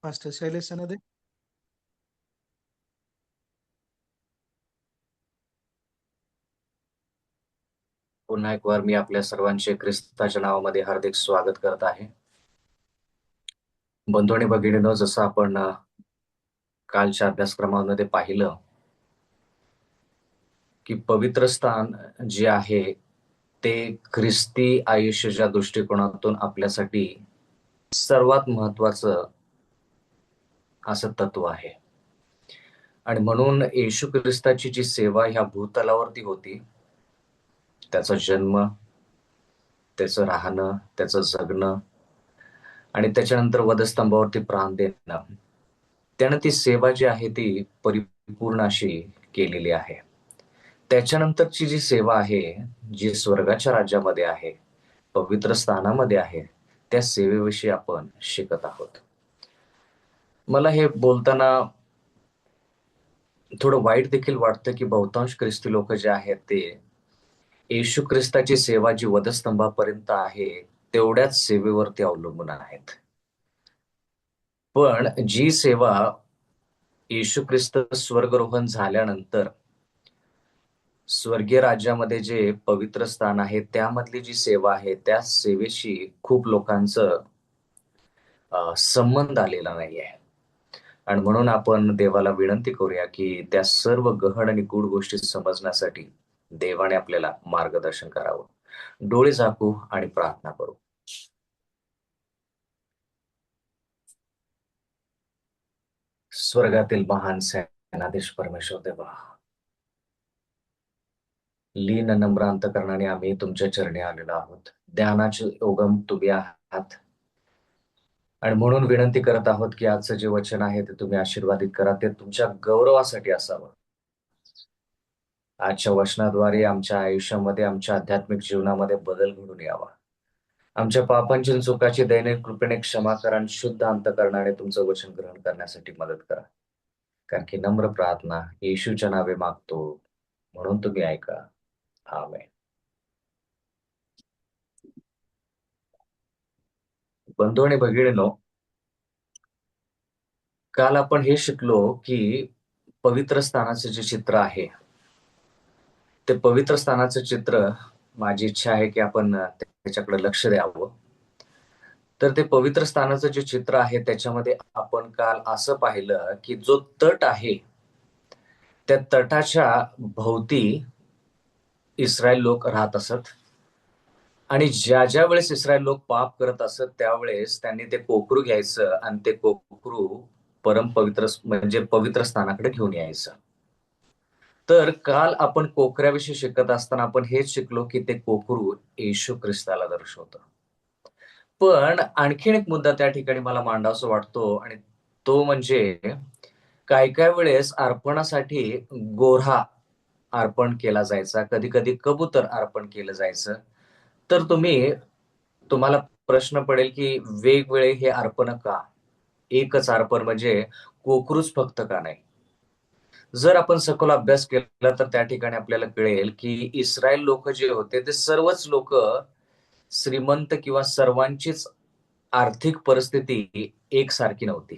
Pastor Shailesh सनदे. पुन्हा एक वार मी आपल्या सर्वांचे ख्रिस्ताच्या नावामध्ये हार्दिक स्वागत करत आहे. बंधू आणि भगिनींनो, जसं आपण कालच्या अभ्यासक्रमामध्ये पाहिलं की पवित्र स्थान जे आहे ते ख्रिस्ती आयुष्याच्या दृष्टिकोनातून आपल्यासाठी सर्वात महत्वाचं असं तत्व आहे. आणि म्हणून येशू ख्रिस्ताची जी सेवा ह्या भूतलावरती होती, त्याचा जन्म, त्याचं राहणं, त्याचं जगणं आणि त्याच्यानंतर वधस्तंभावरती प्राण देणं, त्यानं ती सेवा जी आहे ती परिपूर्ण अशी केलेली आहे. त्याच्यानंतरची जी सेवा आहे, जी स्वर्गाच्या राज्यामध्ये आहे, पवित्र स्थानामध्ये आहे, त्या सेवेविषयी आपण शिकत आहोत. मला हे बोलताना थोडं वाईट देखील वाटतं की बहुतांश ख्रिस्ती लोक जे आहेत ते येशू ख्रिस्ताची सेवा जी वधस्तंभापर्यंत आहे तेवढ्याच सेवेवरती अवलंबून आहेत. पण जी सेवा येशू ख्रिस्त स्वर्गरोहण झाल्यानंतर स्वर्गीय राज्यामध्ये जे पवित्र स्थान आहे त्यामधली जी सेवा आहे त्या सेवेशी खूप लोकांचं संबंध आलेला नाहीये. आणि म्हणून आपण देवाला विनंती करूया की त्या सर्व गहन आणि गूढ गोष्टी समजण्यासाठी देवाने आपल्याला मार्गदर्शन करावं. डोळे झाकू आणि प्रार्थना करू. स्वर्गातील महान सेनाधीश परमेश्वर देवा, लीन नम्र अंतकरणाने आम्ही तुमच्या चरणी आलेलो आहोत. ध्यानाचे उगम तुम्ही आहात आणि म्हणून विनंती करत आहोत की आजचं जे वचन आहे ते तुम्ही आशीर्वादित करा, ते तुमच्या गौरवासाठी असावं. आजच्या वचनाद्वारे आमच्या आयुष्यामध्ये, आमच्या आध्यात्मिक जीवनामध्ये बदल घडून यावा. आमच्या पापांची आणि चुकाची दैनिक कृपेने क्षमा करा आणि शुद्ध अंतकरणाने तुमचं वचन ग्रहण करण्यासाठी मदत करा. कारण की नम्र प्रार्थना येशूच्या नावे मागतो, म्हणून तुम्ही ऐका. आमेन. बंधू आणि भगिनींनो, काल आपण हे शिकलो की पवित्र स्थानाचे जे चित्र आहे, ते पवित्र स्थानाचं चित्र, माझी इच्छा आहे की आपण त्याच्याकडे लक्ष द्यावं. तर ते पवित्र स्थानाचं जे चित्र आहे त्याच्यामध्ये आपण काल असं पाहिलं की जो तट आहे त्या तटाच्या भोवती इस्रायल लोक राहत असत आणि ज्या ज्या वेळेस इस्रायल लोक पाप करत असत त्यावेळेस त्यांनी ते कोकरू घ्यायचं आणि ते कोकरू परम पवित्र म्हणजे पवित्र स्थानाकडे घेऊन यायचं. तर काल आपण कोकऱ्याविषयी शिकत असताना आपण हेच शिकलो की ते कोकरू येशू ख्रिस्ताला दर्शवतं. पण आणखीन एक मुद्दा त्या ठिकाणी मला मांडावासा वाटतो आणि तो म्हणजे काही काही वेळेस अर्पणासाठी गोऱ्हा अर्पण केला जायचा, कधी कधी कबूतर अर्पण केलं जायचं. तर तुम्हाला प्रश्न पडेल की वेगवेगळे हे अर्पण का, एकच अर्पण म्हणजे कोकरूच फक्त का नाही? जर आपण सखोल अभ्यास केला तर त्या ठिकाणी आपल्याला कळेल की इस्रायल लोक जे होते ते सर्वच लोक श्रीमंत किंवा सर्वांचीच आर्थिक परिस्थिती एकसारखी नव्हती.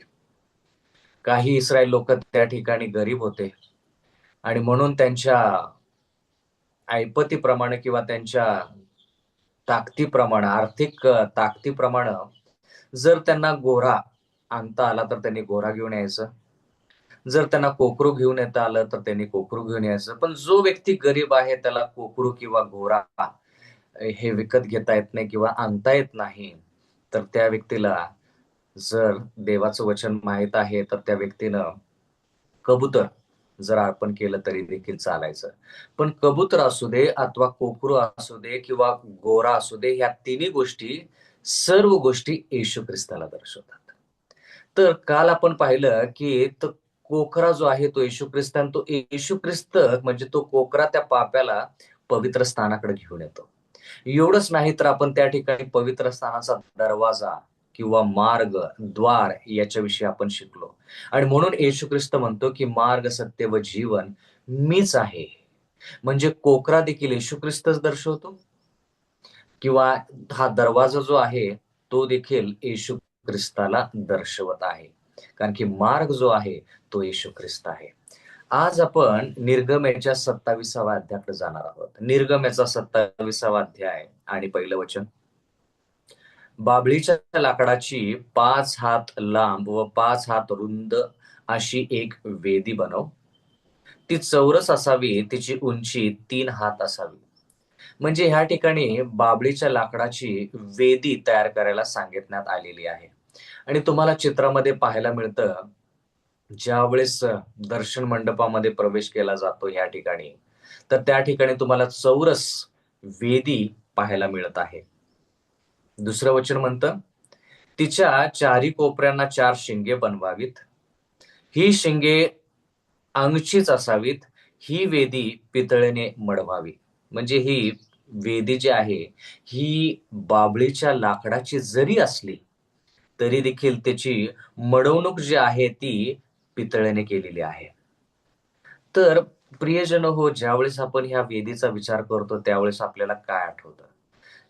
काही इस्रायल लोक त्या ठिकाणी गरीब होते आणि म्हणून त्यांच्या ऐपतीप्रमाणे किंवा त्यांच्या ताकदीप्रमाणे, आर्थिक ताकदीप्रमाणे जर त्यांना गोरा आणता आला तर त्यांनी गोरा घेऊन यायचं. जर त्यांना कोकरू घेऊन येता आलं तर त्यांनी कोकरू घेऊन यायचं. पण जो व्यक्ती गरीब आहे त्याला कोकरू किंवा गोरा हे विकत घेता येत नाही किंवा आणता येत नाही, तर त्या व्यक्तीला, जर देवाचं वचन माहित आहे तर त्या व्यक्तीनं कबूतर जर अर्पण केलं तरी देखील चालायचं. पण कबूतर असू दे अथवा कोकरू असू दे किंवा गोरा असू दे, ह्या तिन्ही गोष्टी, सर्व गोष्टी येशू ख्रिस्ताला दर्शवतात. तर काल आपण पाहिलं की तो कोकरा जो आहे तो येशू ख्रिस्त, आणि तो येशू ख्रिस्त म्हणजे तो कोकरा त्या पाप्याला पवित्र स्थानाकडे घेऊन येतो. एवढंच नाही तर आपण त्या ठिकाणी पवित्र स्थानाचा दरवाजा किंवा मार्ग, द्वार याच्याविषयी आपण शिकलो. आणि म्हणून येशू ख्रिस्त म्हणतो की मार्ग, सत्य व जीवन मीच आहे. म्हणजे कोकरा देखील येशू ख्रिस्तच दर्शवतो किंवा हा दरवाजा जो आहे तो देखील येशू ख्रिस्ताला दर्शवत आहे. कारण की मार्ग जो आहे तो येशू ख्रिस्त आहे. आज आपण निर्गमयाच्या 27व्या अध्यायाकडे जाणार आहोत. निर्गमयाचा 27वा अध्याय आणि पहिलं वचन. बाभळीच्या लाकडाची 5 हात लांब व 5 हात रुंद अशी एक वेदी बनव. ती चौरस असावी, तिची उंची 3 हात असावी. म्हणजे ह्या ठिकाणी बाभळीच्या लाकडाची वेदी तयार करायला सांगितण्यात आलेली आहे. आणि तुम्हाला चित्रामध्ये पाहायला मिळतं, ज्यावेळेस दर्शन मंडपामध्ये प्रवेश केला जातो ह्या ठिकाणी, तर त्या ठिकाणी तुम्हाला चौरस वेदी पाहायला मिळत आहे. दुसरं वचन म्हणतं, तिच्या चारी कोपऱ्यांना 4 शिंगे बनवावीत. ही शिंगे अंगचीच असावीत. ही वेदी पितळेने मढवावी. म्हणजे ही वेदी जी आहे, ही बाभळीच्या लाकडाची जरी असली, तरी देखील त्याची मडवणूक जी आहे ती पितळेने केलेली आहे. तर प्रियजन हो, ज्यावेळेस आपण ह्या वेदीचा विचार करतो त्यावेळेस आपल्याला काय आठवतं?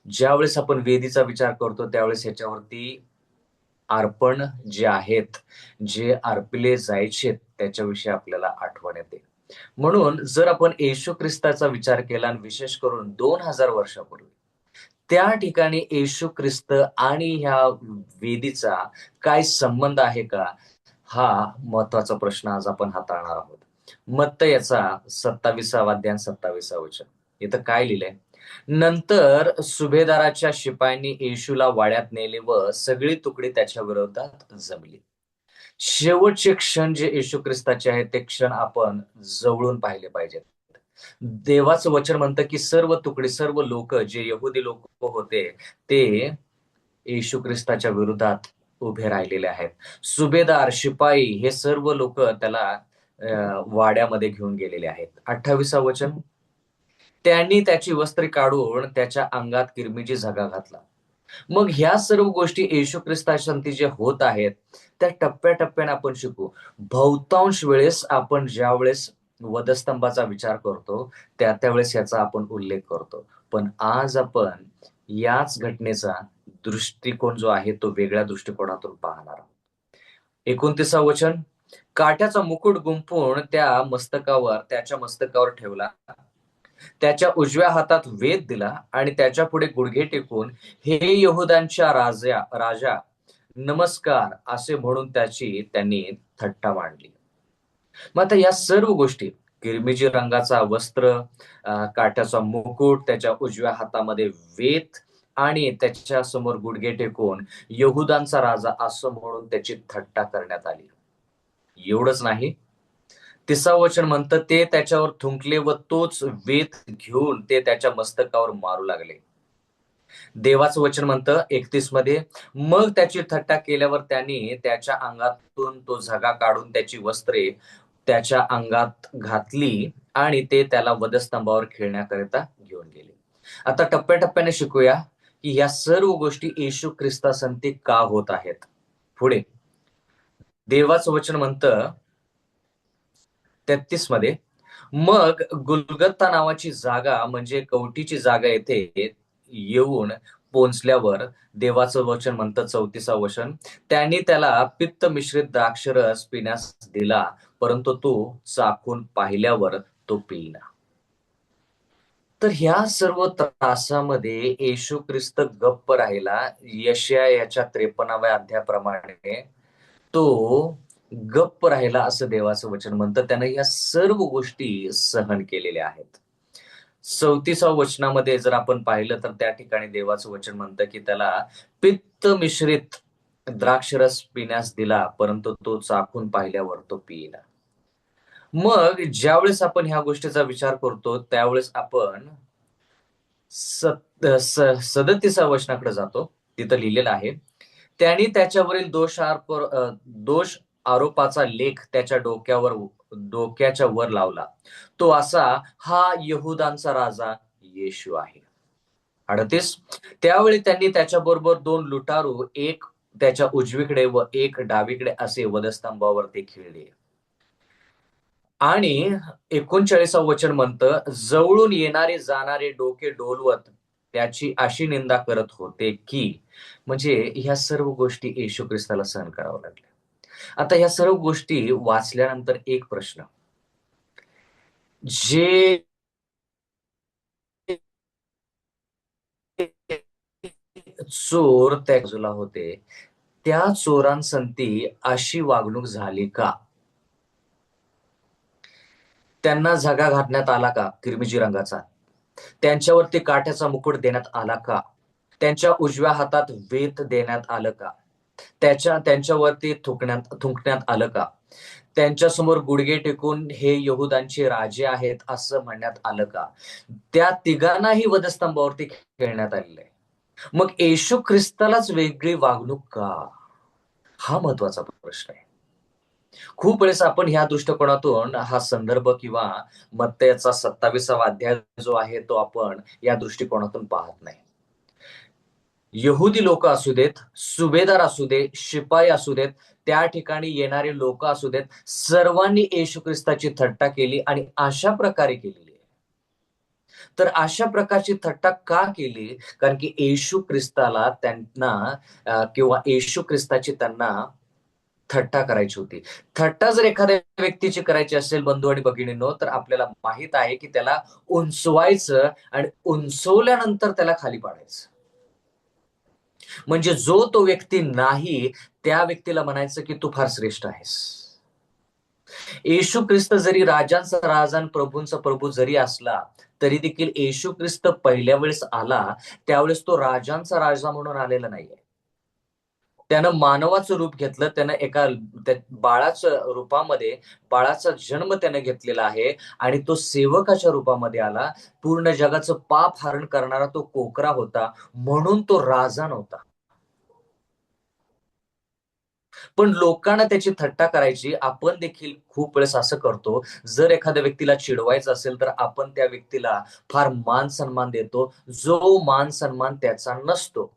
ज्यावेळेस आपण वेदीचा विचार करतो त्यावेळेस ह्याच्यावरती अर्पण जे आहेत, जे अर्पले जायचे त्याच्याविषयी आपल्याला आठवण येते. म्हणून जर आपण येशू ख्रिस्ताचा विचार केला आणि विशेष करून 2000 वर्षापूर्वी त्या ठिकाणी येशू ख्रिस्त आणि ह्या वेदीचा काय संबंध आहे का? हा महत्वाचा प्रश्न आज आपण हाताळणार आहोत. मत्तयाचा 27वा अध्याय 27वा वचन. इथं काय लिहिलंय? नंतर सुभेदाराच्या शिपायांनी येशूला वाड्यात नेले व सगळी तुकडी त्याच्या विरोधात जमली. शेवटचे क्षण जे येशू ख्रिस्ताचे आहेत ते क्षण आपण जवळून पाहिले पाहिजेत. देवाचं वचन म्हणतं की सर्व तुकडी, सर्व लोक जे यहुदी लोक होते ते येशू ख्रिस्ताच्या विरोधात उभे राहिलेले आहेत. सुभेदार, शिपाई हे सर्व लोक त्याला वाड्यामध्ये घेऊन गेलेले आहेत. 28वा वचन. त्यांनी त्याची वस्त्रे काढून त्याच्या अंगात किरमिजी झगा घातला. मग ह्या सर्व गोष्टी येशू ख्रिस्तासाठी जे होत आहेत त्या टप्प्याटप्प्याने आपण शिकू. बहुतांश वेळेस आपण ज्या वेळेस वधस्तंभाचा विचार करतो त्यावेळेस याचा आपण उल्लेख करतो. पण आज आपण याच घटनेचा दृष्टिकोन जो आहे तो वेगळ्या दृष्टिकोनातून पाहणार आहोत. 29वा वचन. काट्याचा मुकुट गुंफून त्याच्या मस्तकावर ठेवला. त्याच्या उजव्या हातात वेद दिला आणि त्याच्या पुढे गुडघे टेकून, हे यहूदांच्या राजा नमस्कार असे म्हणून त्यांनी थट्टा मांडली. मग आता या सर्व गोष्टी, किरमिजी रंगाचा वस्त्र, काट्याचा मुकुट, त्याच्या उजव्या हातामध्ये वेद आणि त्याच्या समोर गुडघे टेकून यहूदांचा राजा असं म्हणून त्याची थट्टा करण्यात आली. एवढंच नाही, 30वा वचन म्हणतं, ते त्याच्यावर थुंकले व तोच वेद घेऊन ते त्याच्या मस्तकावर मारू लागले. देवाचं वचन म्हणतं 31 मध्ये, मग त्याची थट्टा केल्यावर त्यांनी त्याच्या अंगातून तो झगा काढून त्याची वस्त्रे त्याच्या अंगात घातली आणि ते त्याला वधस्तंभावर खेळण्याकरिता घेऊन गेले. आता टप्प्याटप्प्याने शिकूया की या सर्व गोष्टी येशू ख्रिस्तासंती का होत आहेत. पुढे देवाचं वचन म्हणतं 33 मध्ये, मग गुलगत्ता नावाची जागा म्हणजे कवटीची जागा येथे येऊन पोहोचल्यावर देवाचं वचन म्हणतं 34वा वचन, त्यांनी त्याला पित्त मिश्रित द्राक्षरस पिण्यास दिला, परंतु तो चाखून पाहिल्यावर तो पिईना. तर ह्या सर्व त्रासामध्ये येशू ख्रिस्त गप्प राहिला. यशाया याच्या 53व्या अध्यायाप्रमाणे तो गप्प राहिला असं देवाचं वचन म्हणतं. त्यानं या सर्व गोष्टी सहन केलेल्या आहेत. 34व्या वचनामध्ये जर आपण पाहिलं तर त्या ठिकाणी देवाचं वचन म्हणतं की त्याला पित्त मिश्रित द्राक्षरस पिण्यास दिला, परंतु तो चाखून पाहिल्यावर तो पिईना. मग ज्यावेळेस आपण ह्या गोष्टीचा विचार करतो त्यावेळेस आपण 37व्या वचनाकडे जातो. तिथं लिहिलेलं आहे, त्यांनी त्याच्यावरील दोष आरोपाचा लेख त्याच्या डोक्याच्या वर लावला. तो असा, हा यहूदांचा राजा येशू आहे. 38, त्यावेळी त्यांनी त्याच्याबरोबर 2 लुटारू, एक त्याच्या उजवीकडे व एक डावीकडे असे वधस्तंभावरती खिळले. आणि 39व वचन म्हणतं, जवळून येणारे जाणारे डोके डोलवत त्याची अशी निंदा करत होते की, म्हणजे ह्या सर्व गोष्टी येशू ख्रिस्ताला सहन कराव्या लागल्या. आता ह्या सर्व गोष्टी वाचल्यानंतर एक प्रश्न, जे चोर त्या बाजूला होते, त्या चोरांसंती अशी वागणूक झाली का? त्यांना झगा घातण्यात आला का किरमिजी रंगाचा? त्यांच्यावरती काठ्याचा मुकुट देण्यात आला का? त्यांच्या उजव्या हातात वेत देण्यात आलं का? त्यांच्यावरती थुंकण्यात आलं का? त्यांच्यासमोर गुडघे टेकून हे यहुदांचे राजे आहेत असं म्हणण्यात आलं का? त्या तिघांनाही वधस्तंभावरती खेळण्यात आलेलं आहे. मग येशू ख्रिस्तालाच वेगळी वागणूक का? हा महत्वाचा प्रश्न आहे. खूप वेळेस आपण ह्या दृष्टिकोनातून हा संदर्भ किंवा मत्तयाचा 27वा अध्याय जो आहे तो आपण या दृष्टिकोनातून पाहत नाही. यहुदी लोक असू देत, सुभेदार असू दे, शिपाई असू देत, त्या ठिकाणी येणारे लोक असू देत, सर्वांनी येशू ख्रिस्ताची थट्टा केली आणि अशा प्रकारे केलेली आहे. तर अशा प्रकारची थट्टा का केली? कारण की येशू ख्रिस्ताला त्यांना किंवा येशू ख्रिस्ताची त्यांना थट्टा करायची होती. थट्टा जर एखाद्या व्यक्तीची करायची असेल बंधू आणि भगिनींनो, तर आपल्याला माहित आहे की त्याला उंचवायचं आणि उंचवल्यानंतर त्याला खाली पाडायचं. म्हणजे जो तो व्यक्ती नाही, त्या व्यक्तीला म्हणायचं की तू फार श्रेष्ठ आहेस. येशू ख्रिस्त जरी राजांचा राजा आणि प्रभूंचा प्रभू जरी असला, तरी देखील येशू ख्रिस्त पहिल्या वेळेस आला, त्यावेळेस तो राजांचा राजा म्हणून आलेला नाहीये. त्यानं मानवाचं रूप घेतलं. त्यानं एका बाळाच्या रूपामध्ये, बाळाचा जन्म त्यानं घेतलेला आहे आणि तो सेवकाच्या रूपामध्ये आला. पूर्ण जगाचं पाप हरण करणारा तो कोकरा होता, म्हणून तो राजा नव्हता. पण लोकांना त्याची थट्टा करायची. आपण देखील खूप वेळेस असं करतो. जर एखाद्या व्यक्तीला चिडवायचं असेल, तर आपण त्या व्यक्तीला फार मान-सन्मान देतो, जो मान-सन्मान त्याचा नसतो.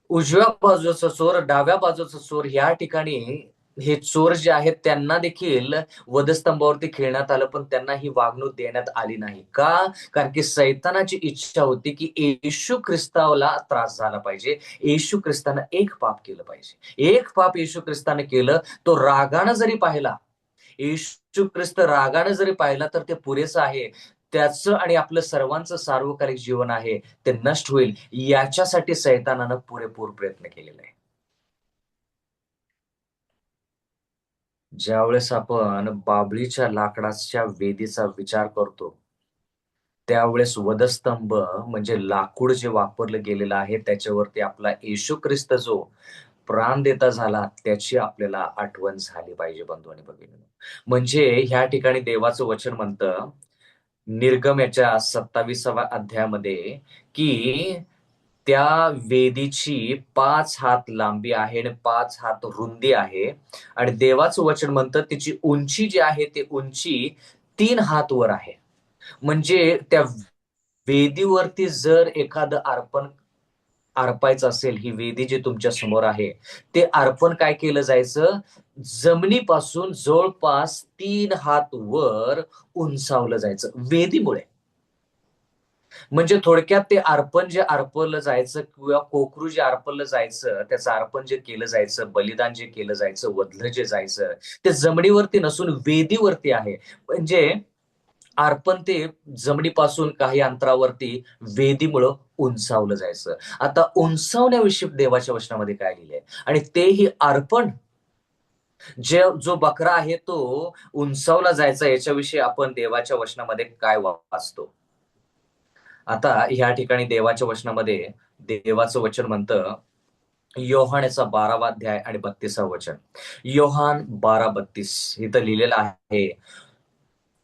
उजव्या बाजूचा चोर, डाव्या बाजूचा चोर ह्या ठिकाणी हे चोर जे आहेत त्यांना देखील वधस्तंभावरती खेळण्यात आलं, पण त्यांना ही वागणूक देण्यात आली नाही. का? कारण की सैतानाची इच्छा होती की येशू ख्रिस्ताला त्रास झाला पाहिजे. येशू ख्रिस्तानं एक पाप केलं पाहिजे. एक पाप येशू ख्रिस्तानं केलं, तो रागानं जरी पाहिला, येशू ख्रिस्त रागानं जरी पाहिला तर ते पुरेसं आहे. त्याचं आणि आपलं सर्वांचं सार्वकालिक जीवन आहे ते नष्ट होईल, याच्यासाठी सैतानानं पुरेपूर प्रयत्न केलेला आहे. ज्यावेळेस आपण बाभळीच्या लाकडाच्या वेदीचा विचार करतो, त्यावेळेस वधस्तंभ म्हणजे लाकूड जे वापरलं गेलेलं आहे, त्याच्यावरती आपला येशू ख्रिस्त जो प्राणदेता झाला, त्याची आपल्याला आठवण झाली पाहिजे बंधू आणि भगिनींनो. म्हणजे ह्या ठिकाणी देवाचं वचन म्हणतं, निर्गम याच्या 27व्या अध्यायामध्ये, की त्या वेदीची 5 हात लांबी आहे आणि 5 हात रुंदी आहे आणि देवाचं वचन म्हणतं तिची उंची जी आहे ती उंची 3 हात वर आहे. म्हणजे त्या वेदीवरती जर एखादं अर्पण अर्पायचं असेल, ही वेदी जी तुमच्या समोर आहे, ते अर्पण काय केलं जायचं? जमिनीपासून जवळपास 3 हात वर उंचावलं जायचं वेदीमुळे. म्हणजे थोडक्यात ते अर्पण जे अर्पवलं जायचं किंवा कोकरू जे अर्पवलं जायचं, त्याचं अर्पण जे केलं जायचं, बलिदान जे केलं जायचं, वधलं जे जायचं, ते जमिनीवरती नसून वेदीवरती आहे. म्हणजे अर्पण ते जमिनीपासून काही अंतरावरती वेदीमुळं उंचावलं जायचं. आता उंचावण्याविषयी देवाच्या वचनामध्ये काय लिहिलंय? आणि तेही अर्पण जो बकरा आहे तो उंचावला जायचा, याच्याविषयी आपण देवाच्या वचनामध्ये काय वाचतो? आता ह्या ठिकाणी देवाच्या वचनामध्ये देवाचं वचन म्हणतं, योहान याचा 12वा अध्याय आणि 32वा वचन. योहान 12:32 इथं लिहिलेलं आहे,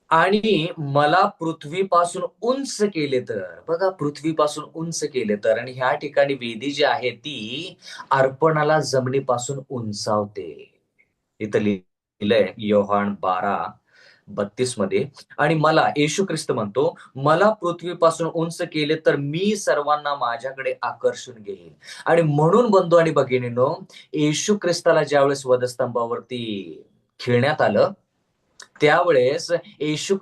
आणि मला पृथ्वीपासून उंच केले तर. बघा, पृथ्वीपासून उंच केले तर. आणि ह्या ठिकाणी वेदी जी आहे ती अर्पणाला जमिनीपासून उंचावते. इथं लिहिलंय योहान 12:32 मध्ये. आणि मला, येशू ख्रिस्त म्हणतो, मला पृथ्वीपासून उंच केले तर मी सर्वांना माझ्याकडे आकर्षून घेईन. आणि म्हणून बंधू आणि भगिनींनो, येशू ख्रिस्ताला ज्यावेळेस वधस्तंभावरती खिळण्यात आलं, त्यावेळेस येशू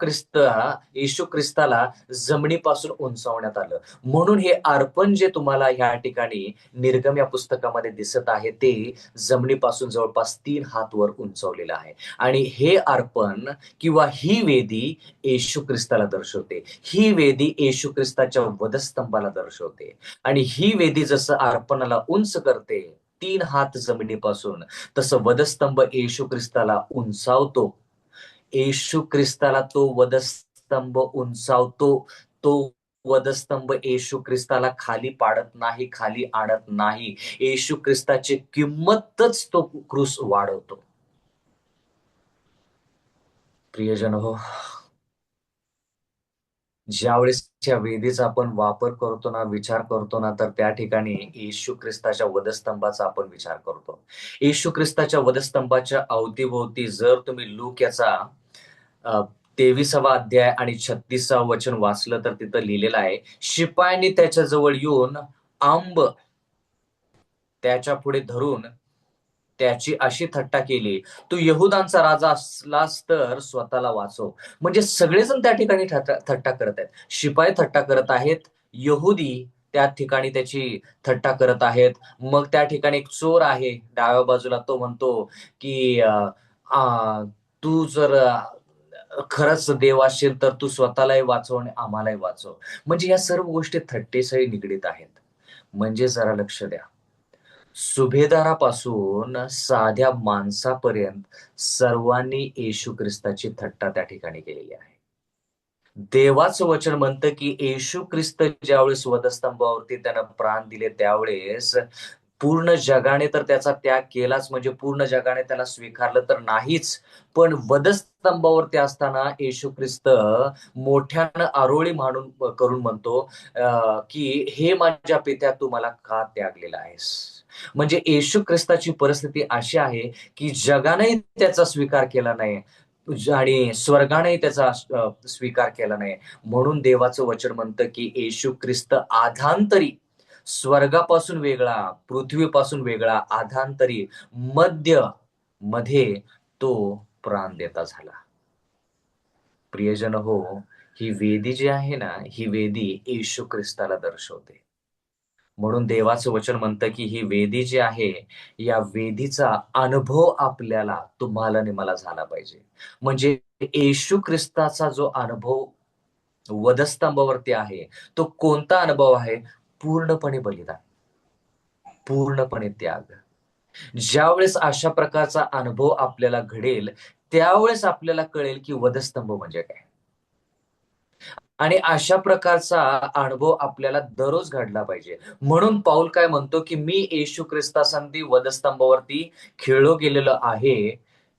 ख्रिस्ताला जमिनीपासून उंचावण्यात आलं. म्हणून हे अर्पण जे तुम्हाला ह्या ठिकाणी निर्गम या पुस्तकामध्ये दिसत आहे, ते जमिनीपासून जवळपास 3 हात वर उंचावलेलं आहे. आणि हे अर्पण किंवा ही वेदी येशू ख्रिस्ताला दर्शवते. ही वेदी येशू ख्रिस्ताच्या वधस्तंभाला दर्शवते. आणि ही वेदी जसं अर्पणाला उंच करते 3 हात जमिनीपासून, तसं वधस्तंभ येशू ख्रिस्ताला उंचावतो. येशू ख्रिस्ताला तो वधस्तंभ उंचावतो. तो वधस्तंभ येशू ख्रिस्ताला खाली पाडत नाही, खाली आणत नाही. येशू ख्रिस्ताची किंमतच तो क्रूस वाढवतो. प्रियजन हो, ज्यावेळेस या वेदीचा आपण वापर करतो ना, विचार करतो ना, तर त्या ठिकाणी येशू ख्रिस्ताच्या वधस्तंभाचा आपण विचार करतो. येशू ख्रिस्ताच्या वधस्तंभाच्या अवतीभोवती जर तुम्ही लूक याचा 23वा अध्याय आणि 36वा वचन वाचलं, तर तिथं लिहिलेलं आहे, शिपायांनी त्याच्याजवळ येऊन आंब त्याच्या पुढे धरून त्याची अशी थट्टा केली, तू यहुदांचा राजा असलास तर स्वतःला वाचव. म्हणजे सगळेजण त्या ठिकाणी थट्टा करत आहेत. शिपाई थट्टा करत आहेत, यहुदी त्या ठिकाणी त्याची थट्टा करत आहेत. मग त्या ठिकाणी एक चोर आहे डाव्या बाजूला, तो म्हणतो की तू जर खरंच देव असेल तर तू स्वतःलाही वाचव आणि आम्हालाही वाचव. म्हणजे या सर्व गोष्टी थट्टेसही निगडीत आहेत. म्हणजे जरा लक्ष द्या, सुभेदारापासून साध्या माणसापर्यंत सर्वांनी येशू ख्रिस्ताची थट्टा त्या ठिकाणी केलेली आहे. देवाचं वचन म्हणतं की येशू ख्रिस्त ज्यावेळेस वधस्तंभावरती त्यानं प्राण दिले, त्यावेळेस पूर्ण जगाने तर त्याचा त्याग केलाच, म्हणजे पूर्ण जगाने त्याला स्वीकारलं तर नाहीच, पण वधस्तंभावरती असताना येशू ख्रिस्त मोठ्यानं आरोळी करून म्हणतो की हे माझ्या पित्या, तू मला का त्यागलेला आहेस. म्हणजे येशू ख्रिस्ताची परिस्थिती अशी आहे की जगानेही त्याचा स्वीकार केला नाही आणि स्वर्गानेही त्याचा स्वीकार केला नाही. म्हणून देवाचं वचन म्हणतं की येशू ख्रिस्त आधांतरी, स्वर्गापासून वेगळा, पृथ्वीपासून वेगळा, आधांतरी मध्ये तो प्राण देता झाला. प्रियजन हो, ही वेदी जी आहे ना, ही वेदी येशू ख्रिस्ताला दर्शवते. म्हणून देवाचं वचन म्हणतं की ही वेदी जी आहे, या वेदीचा अनुभव आपल्याला, तुम्हाला आणि मला झाला पाहिजे. म्हणजे येशू ख्रिस्ताचा जो अनुभव वधस्तंभावरती आहे, तो कोणता अनुभव आहे? पूर्णपणे बलिदान, पूर्णपणे त्याग. ज्यावेळेस अशा प्रकारचा अनुभव आपल्याला घडेल, त्यावेळेस आपल्याला कळेल की वधस्तंभ म्हणजे काय. आणि अशा प्रकारचा अनुभव आपल्याला दररोज घडला पाहिजे. म्हणून पाऊल काय म्हणतो की मी येशू ख्रिस्तासंधी वधस्तंभावरती खेळलो गेलेलो आहे.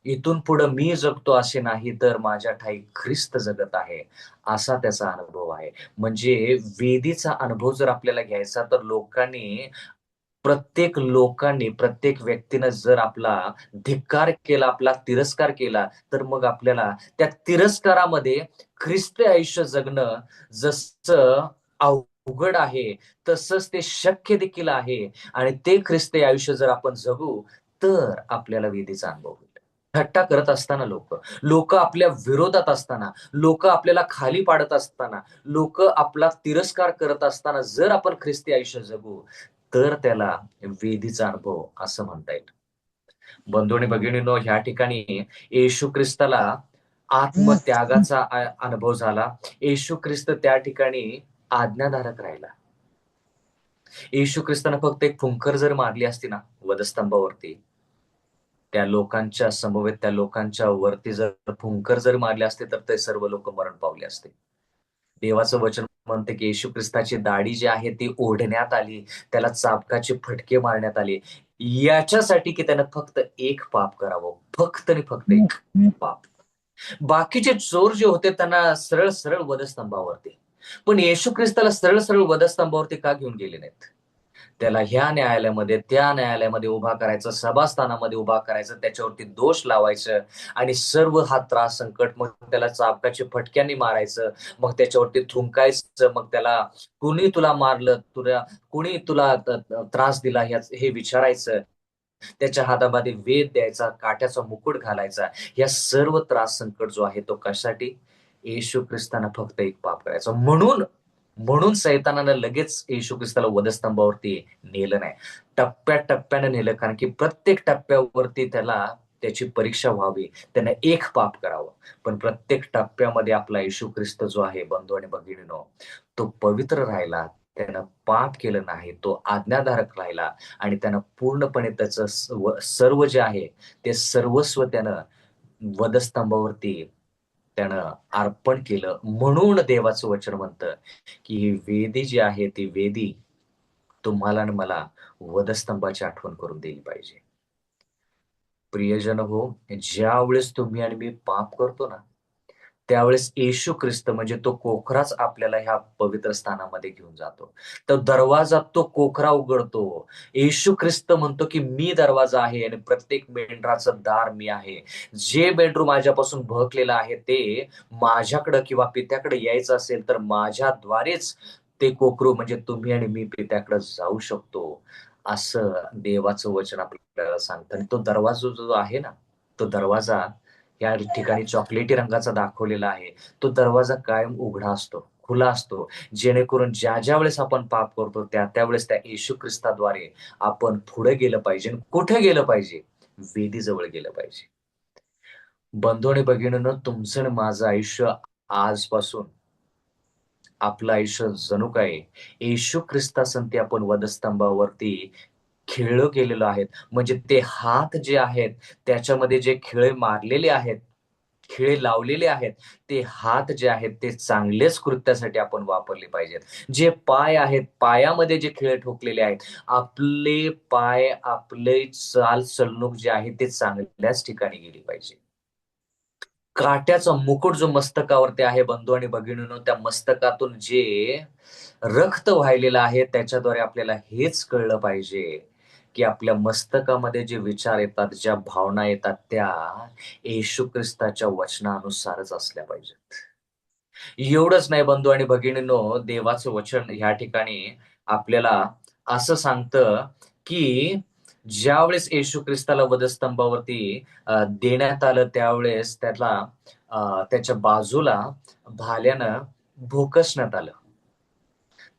इथून पुढे मी जगतो असे नाही, तर माझ्या ठाई ख्रिस्त जगत आहे, असा त्याचा अनुभव आहे. म्हणजे वेदीचा अनुभव जर आपल्याला घ्यायचा, तर प्रत्येक व्यक्तीनं जर आपला धिक्कार केला, आपला तिरस्कार केला, तर मग आपल्याला त्या तिरस्कारामध्ये ख्रिस्ती आयुष्य जगणं जसं अवघड आहे, तसंच ते शक्य देखील आहे. आणि ते ख्रिस्ती आयुष्य जर आपण जगू, तर आपल्याला वेदीचा अनुभव होईल. थट्टा करत असताना लोक आपल्या विरोधात असताना, लोक आपल्याला खाली पाडत असताना, लोक आपला तिरस्कार करत असताना जर आपण ख्रिस्ती आयुष्य जगू, तर त्याला वेदीचा अनुभव असं म्हणता येईल. बंधू आणि भगिनींनो, ह्या ठिकाणी येशू ख्रिस्ताला आत्मत्यागाचा अनुभव झाला. येशू ख्रिस्त त्या ठिकाणी आज्ञाधारक राहिला. येशू ख्रिस्तानं फक्त एक फुंकर जर मारली असती ना वधस्तंभावरती, त्या लोकांच्या समवेत, त्या लोकांच्या वरती जर फुंकर जर मारले असते, तर ते सर्व लोक मरण पावले असते. देवाचं वचन म्हणते की येशू ख्रिस्ताची दाढी जी आहे ती ओढण्यात आली, त्याला चाबकाचे फटके मारण्यात आले, याच्यासाठी की त्यानं फक्त एक पाप करावं, फक्त आणि फक्त एक पाप. बाकीचे चोर जे होते त्यांना सरळ सरळ वधस्तंभावरती, पण येशू ख्रिस्ताला सरळ सरळ वधस्तंभावरती का घेऊन गेले नाहीत? त्याला ह्या न्यायालयामध्ये, त्या न्यायालयामध्ये उभा करायचं, सभास्थानामध्ये उभा करायचं, त्याच्यावरती दोष लावायचं आणि सर्व हा त्रास संकट, मग त्याला चाबकाचे फटक्यांनी मारायचं, मग त्याच्यावरती थुंकायचं, मग त्याला कुणी तुला मारलं, कुणी तुला त्रास दिला हे विचारायचं. त्याच्या हातामध्ये वेद द्यायचा, काट्याचा मुकुट घालायचा. या सर्व त्रास संकट जो आहे तो कशासाठी? येशू ख्रिस्तानं फक्त एक पाप करायचं. म्हणून म्हणून सैतानानं लगेच येशू ख्रिस्ताला वधस्तंभावरती नेलं नाही. टप्प्याटप्प्यानं नेलं, कारण की प्रत्येक टप्प्यावरती त्याला त्याची परीक्षा व्हावी. त्यानं एक पाप करावं. पण प्रत्येक टप्प्यामध्ये आपला येशू ख्रिस्त जो आहे बंधू आणि भगिनींनो, तो पवित्र राहिला. त्यानं पाप केलं नाही. तो आज्ञाधारक राहिला आणि त्यानं पूर्णपणे त्याचं सर्व जे आहे ते सर्वस्व त्यानं वधस्तंभावरती त्यानं अर्पण केलं. म्हणून देवाचं वचन म्हणतं, की ही वेदी जी आहे ती वेदी तुम्हाला आणि मला वधस्तंभाची आठवण करून दिली पाहिजे. प्रियजन हो, ज्यावेळेस तुम्ही आणि मी पाप करतो ना, त्यावेळेस येशू ख्रिस्त म्हणजे तो कोकराच आपल्याला ह्या पवित्र स्थानामध्ये घेऊन जातो. तर दरवाजा तो कोकरा उघडतो. येशू ख्रिस्त म्हणतो, की मी दरवाजा आहे आणि प्रत्येक मेंढराचं दार मी आहे. जे मेंढरू माझ्यापासून भटलेलं आहे ते माझ्याकडं किंवा पित्याकडे यायचं असेल तर माझ्याद्वारेच ते कोकरू म्हणजे तुम्ही आणि मी पित्याकडे जाऊ शकतो. असं देवाचं वचन आपल्याला सांगतं. आणि तो दरवाजा जो आहे ना, तो दरवाजा या ठिकाणी चॉकलेटी रंगाचा दाखवलेला आहे. तो दरवाजा कायम उघडा असतो, खुला असतो. जेणेकरून ज्या वेळेस आपण पाप करतो त्यावेळेस त्या येशू ख्रिस्ताद्वारे आपण पुढे गेलं पाहिजे. कुठे गेलं पाहिजे? वेदीजवळ गेलं पाहिजे. बंधू आणि भगिनींनो, तुमचं आणि माझं आयुष्य आजपासून आपलं आयुष्य जणू काय येशू ख्रिस्तासंती आपण वधस्तंभावरती खिळलं गेलेलो आहेत. म्हणजे ते हात जे आहेत त्याच्यामध्ये जे खिळे मारलेले आहेत, खिळे लावलेले आहेत, ते हात जे आहेत ते चांगलेच कृत्यासाठी आपण वापरले पाहिजेत. जे पाय आहेत, पायामध्ये जे खिळे ठोकलेले आहेत, आपले पाय, आपले चालचलणूक जे आहे ते चांगल्याच ठिकाणी गेली पाहिजे. काट्याचा मुकुट जो मस्तकावरती आहे बंधू आणि भगिनींनो, त्या मस्तकातून जे रक्त वाहिलेलं आहे त्याच्याद्वारे आपल्याला हेच कळलं पाहिजे, की आपल्या मस्तकामध्ये जे विचार येतात, ज्या भावना येतात त्या येशू ख्रिस्ताच्या वचनानुसारच असल्या पाहिजेत. एवढंच नाही बंधू आणि भगिनींनो, देवाचं वचन ह्या ठिकाणी आपल्याला असं सांगतं, की ज्यावेळेस येशू ख्रिस्ताला वधस्तंभावरती देण्यात आलं त्यावेळेस त्याच्या बाजूला भाल्यानं भोकसण्यात आलं.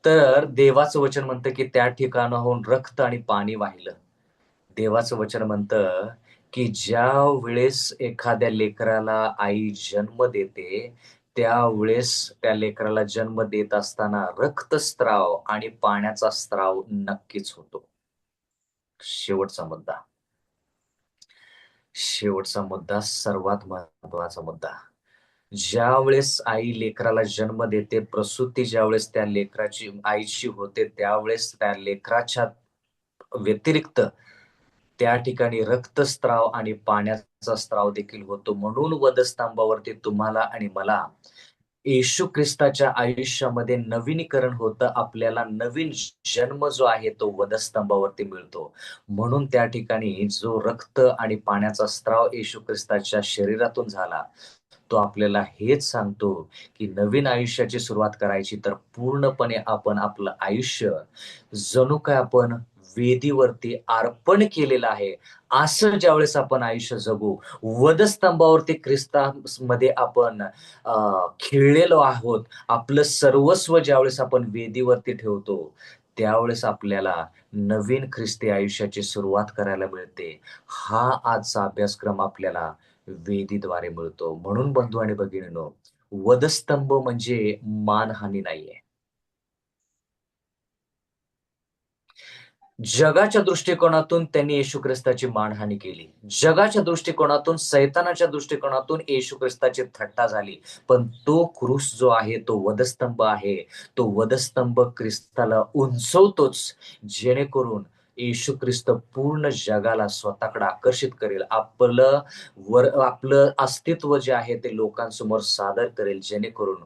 तर देवाचं वचन म्हणतं, की त्या ठिकाणाहून रक्त आणि पाणी वाहिलं. देवाचं वचन म्हणतं, की ज्यावेळेस एखाद्या लेकराला आई जन्म देते, त्यावेळेस त्या लेकराला जन्म देत असताना रक्तस्राव आणि पाण्याचा स्राव नक्कीच होतो. शेवटचा मुद्दा. शेवटचा मुद्दा, सर्वात महत्त्वाचा मुद्दा. ज्यावेळेस आई लेकराला जन्म देते, प्रसूती ज्यावेळेस त्या लेकराची आईची होते, त्यावेळेस त्या लेकराच्या व्यतिरिक्त त्या ठिकाणी रक्तस्राव आणि पाण्याचा स्राव देखील होतो. म्हणून वधस्तंभावरती तुम्हाला आणि मला येशू ख्रिस्ताच्या आयुष्यामध्ये नवीनीकरण होतं. आपल्याला नवीन जन्म जो आहे तो वधस्तंभावरती मिळतो. म्हणून त्या ठिकाणी जो रक्त आणि पाण्याचा स्राव येशू ख्रिस्ताच्या शरीरातून झाला, तो आपल्याला हेच सांगतो, की नवीन आयुष्याची सुरुवात करायची तर पूर्णपणे आपण आपलं आयुष्य जणू काय आपण वेदीवरती अर्पण केलेलं आहे. असं ज्यावेळेस आपण आयुष्य जगू, वधस्तंभावरती ख्रिस्तामध्ये आपण खिळलेलो आहोत. आपलं सर्वस्व ज्यावेळेस आपण वेदीवरती ठेवतो, त्यावेळेस आपल्याला नवीन ख्रिस्ती आयुष्याची सुरुवात करायला मिळते. हा आजचा अभ्यासक्रम आपल्याला वेदीद्वारे मिळतो. म्हणून बंधू आणि भगिनींनो, वधस्तंभ म्हणजे मानहानी नाहीये. जगाच्या दृष्टिकोनातून त्यांनी येशू ख्रिस्ताची मानहानी केली. जगाच्या दृष्टिकोनातून, सैतानाच्या दृष्टिकोनातून येशू ख्रिस्ताची थट्टा झाली. पण तो क्रूस जो आहे, तो वधस्तंभ आहे. तो वधस्तंभ ख्रिस्ताला उंचवतोच, जेणेकरून येशू ख्रिस्त पूर्ण जगाला स्वतःकडे आकर्षित करेल. आपलं अस्तित्व जे आहे ते लोकांसमोर सादर करेल, जेणेकरून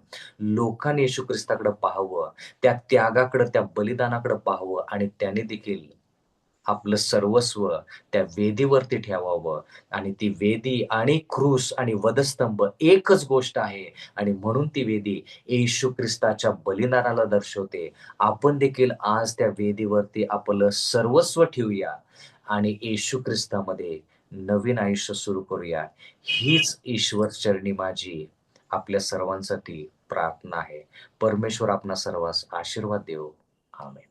लोकांनी येशू ख्रिस्ताकडे पाहावं, त्या त्यागाकडे, त्या बलिदानाकडे पाहावं आणि त्याने देखील आपलं सर्वस्व त्या वेदीवरती ठेवावं. आणि ती वेदी आणि क्रूस आणि वधस्तंभ एकच गोष्ट आहे आणि म्हणून ती वेदी येशू ख्रिस्ताच्या बलिदानाला दर्शवते. आपण देखील आज त्या वेदीवरती आपलं सर्वस्व ठेवूया आणि येशू ख्रिस्तामध्ये नवीन आयुष्य सुरू करूया. हीच ईश्वर चरणी माझी आपल्या सर्वांसाठी प्रार्थना आहे. परमेश्वर आपणा सर्वांस आशीर्वाद देवो. आमेन.